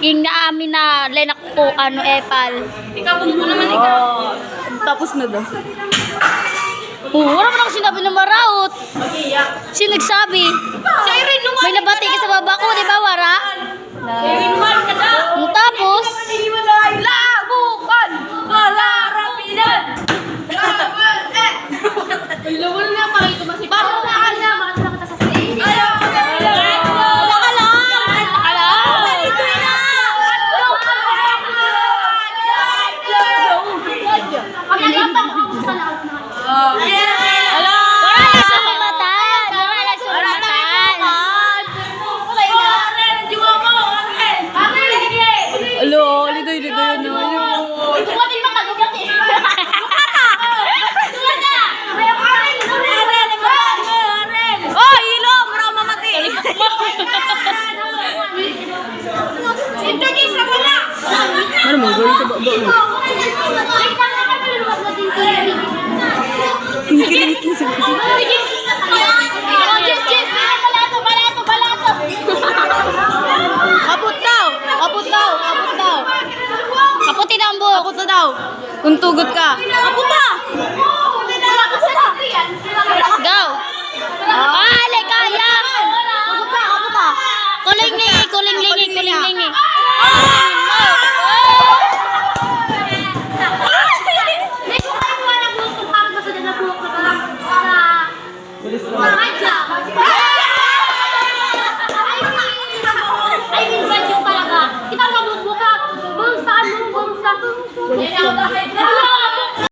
King na amin na lenak ko, ano, epal. Ikaw, bumbo naman ikaw. Tapos na daw. Wala mo na ako sinabi na maraot. Mag-iyak. Sino nagsabi? Si Irene, lumali May nabati ka sa baba ko, di ba, Wara? Irene, lumali ka na. Tapos, Maniwalay, labukan, malarapinan. Lawal nga, pakito ba si Bago na ka na, makatala ka sa stage. Ayaw ka na. Baka lang. Kami natang ako sa lahat na. Wala na sumamatan. Wala na sumamatan. Alo, lidoy yun. Dumating ba ka? Dumating. Oh, ilo! Mura mamati! Ano mo, gawin sa baba mo? Kinikilig sa baba. Kaput daw! Kaput daw! Kaput daw! Kaputin ang buhok. Kaput na daw! Kung tugot ka. Kaput na! Go. Ale, kaya. Kaput na! Kaput na! Kuling-lingi, kuling-lingi, kuling-lingi. Ay, minsan yung talaga. Kita mabubuka. Bangsa mo, bangsa.